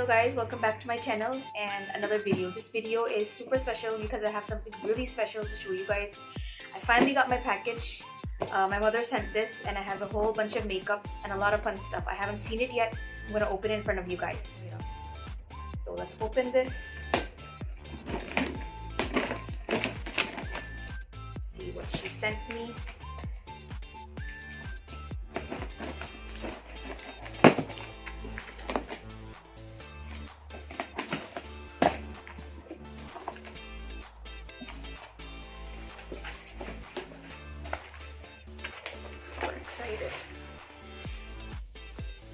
Hello guys, welcome back to my channel and another video. This video is super special because I have something really special to show you guys. I finally got my package. My mother sent this and it has a whole bunch of makeup and a lot of fun stuff. I haven't seen it yet. I'm going to open it in front of you guys. So let's open this. Let's see what she sent me.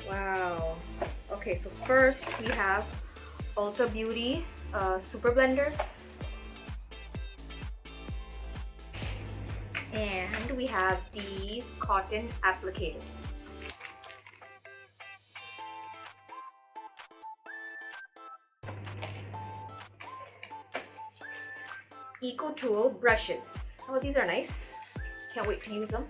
Wow. Okay, so first we have Ultra Beauty Super Blenders. And we have these cotton applicators. Eco Tool brushes. Oh, these are nice. Can't wait to use them.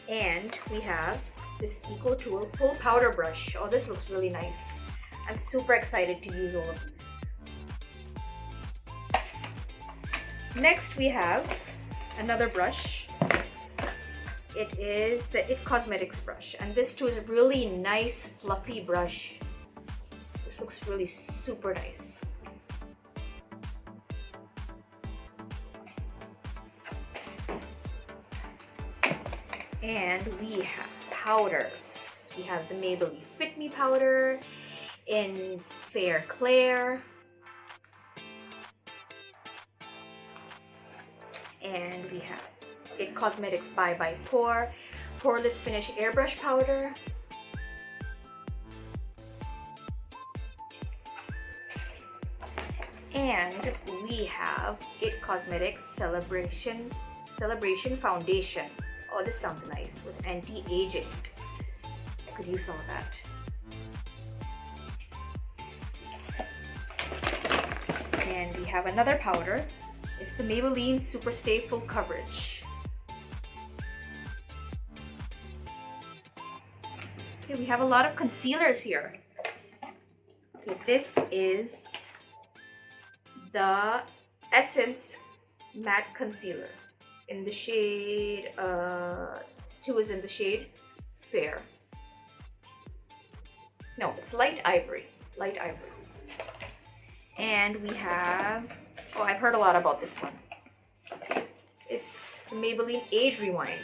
And we have this Eco Tool full powder brush. Oh, this looks really nice. I'm super excited to use all of these. Next we have another brush. It is the It Cosmetics brush, and this too is a really nice fluffy brush. This looks really super nice. And we have powders. We have the Maybelline Fit Me powder in Fair Clair. And we have It Cosmetics Bye Bye Pore Poreless Finish Airbrush powder. And we have It Cosmetics Celebration Foundation. Oh, this sounds nice with anti-aging. I could use some of that. And we have another powder. It's the Maybelline Super Stay Full Coverage. Okay, we have a lot of concealers here. Okay, this is the Essence Matte Concealer in the shade, 2 is in the shade Fair. No, it's Light Ivory. Light Ivory. And we have, oh, I've heard a lot about this one. It's the Maybelline Age Rewind.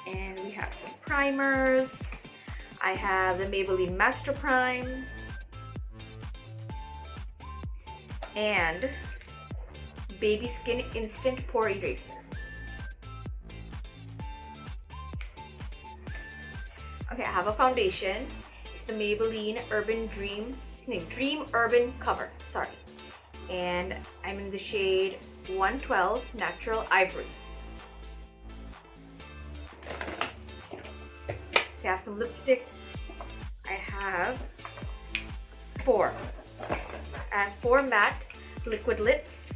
And we have some primers. I have the Maybelline Master Prime. And Baby Skin Instant Pore Eraser. Okay, I have a foundation. It's the Maybelline Dream Urban Cover. Sorry. And I'm in the shade 112 Natural Ivory. Okay, I have some lipsticks. I have 4. I have 4 matte liquid lips,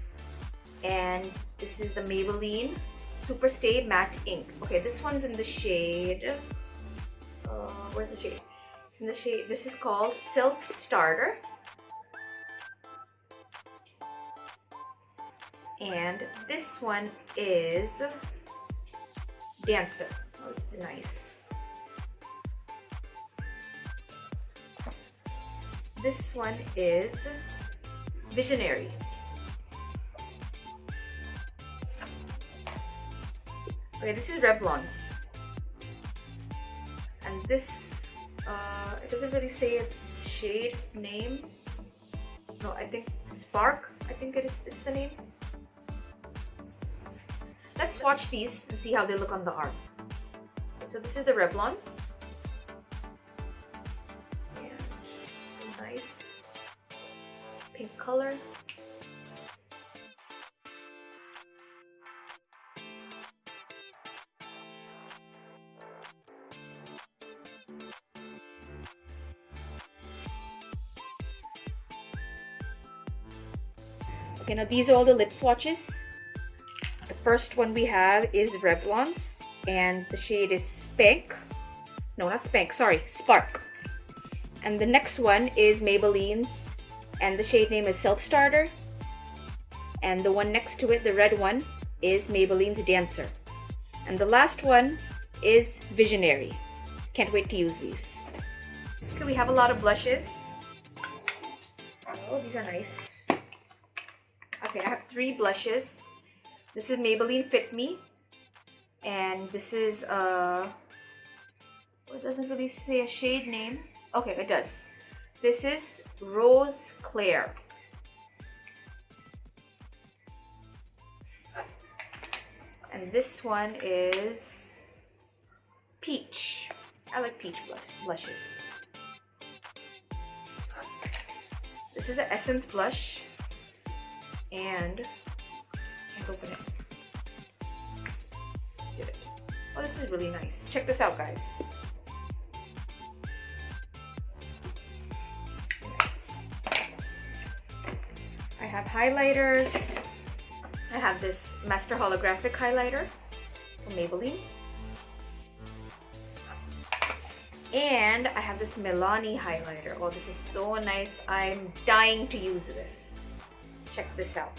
and this is the Maybelline Super Stay Matte Ink. Okay, this one's in the shade, where's the shade? It's in the shade, this is called Self Starter. And this one is Dancer. Oh, this is nice. This one is Visionary. Okay, this is Revlon's. And this, it doesn't really say a shade name. No, I think Spark, I think it is the name. Let's swatch these and see how they look on the arm. So this is the Revlon's. Nice pink color. Okay, now these are all the lip swatches. The first one we have is Revlon's, and the shade is Spank. No, not Spank, sorry, Spark. And the next one is Maybelline's, and the shade name is Self Starter. And the one next to it, the red one, is Maybelline's Dancer. And the last one is Visionary. Can't wait to use these. Okay, we have a lot of blushes. Oh, these are nice. Okay, I have 3 blushes. This is Maybelline Fit Me. And this is, it doesn't really say a shade name. Okay, it does. This is Rose Claire. And this one is Peach. I like peach blushes. This is an Essence blush. And can't open it. Get it. Oh, this is really nice. Check this out, guys. Nice. I have highlighters. I have this Master Holographic highlighter from Maybelline. And I have this Milani highlighter. Oh, this is so nice. I'm dying to use this. Check this out.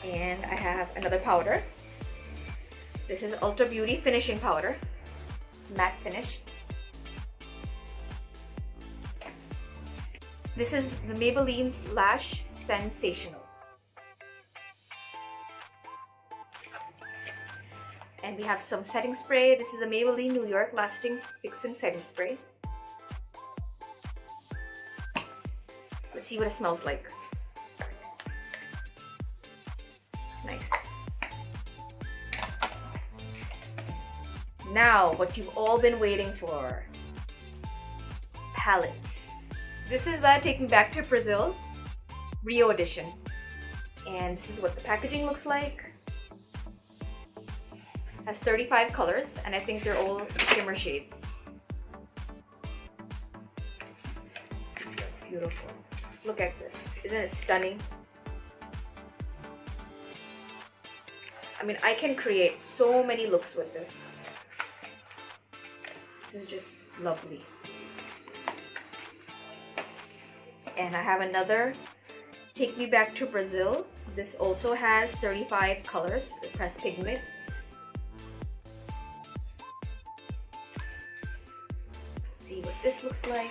And I have another powder. This is Ultra Beauty Finishing Powder. Matte finish. This is the Maybelline's Lash Sensational. And we have some setting spray. This is the Maybelline New York Lasting Fixing Setting Spray. Let's see what it smells like. It's nice. Now, what you've all been waiting for. Palettes. This is the Take Me Back to Brazil Rio edition. And this is what the packaging looks like. Has 35 colors, and I think they're all shimmer shades. Beautiful. Look at this. Isn't it stunning? I mean, I can create so many looks with this. This is just lovely. And I have another Take Me Back to Brazil. This also has 35 colors, pressed pigments. Let's see what this looks like.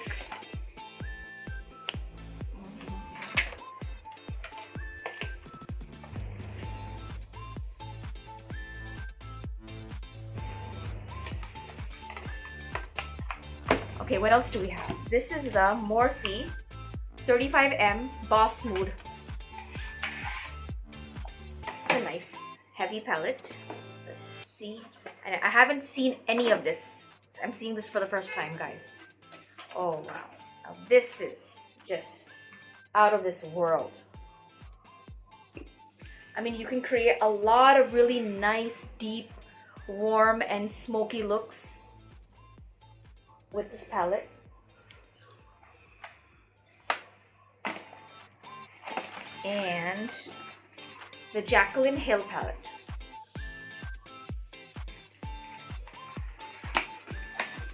Okay, what else do we have? This is the Morphe 35M Boss Mood. It's a nice heavy palette. Let's see. And I haven't seen any of this. I'm seeing this for the first time, guys. Oh wow. Now this is just out of this world. I mean, you can create a lot of really nice, deep, warm, and smoky looks with this palette. And the Jacklin Hill palette.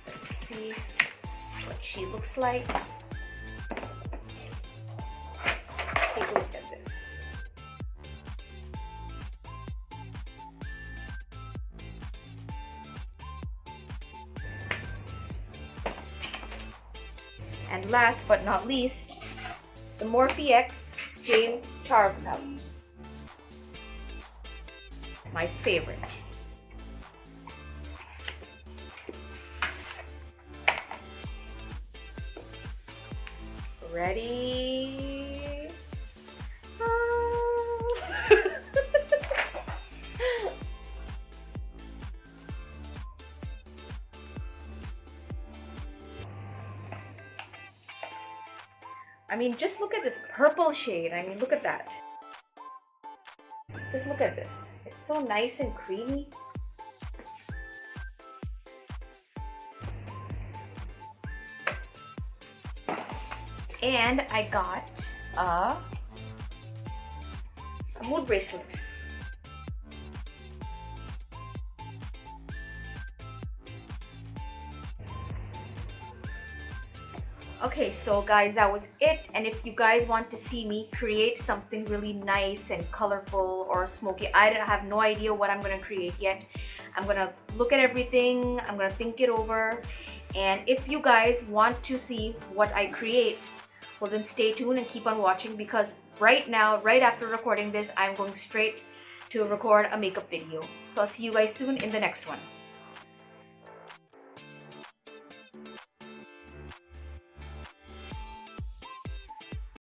Let's see what she looks like. Take a look at this. And last but not least, the Morphe X James Charles palette. My favorite. Ready? I mean, just look at this purple shade. I mean, look at that. Just look at this. It's so nice and creamy. And I got a a mood bracelet. Okay, so guys, that was it. And if you guys want to see me create something really nice and colorful or smoky, I have no idea what I'm gonna create yet. I'm gonna look at everything, I'm gonna think it over. And if you guys want to see what I create, well then stay tuned and keep on watching, because right now, right after recording this, I'm going straight to record a makeup video. So I'll see you guys soon in the next one.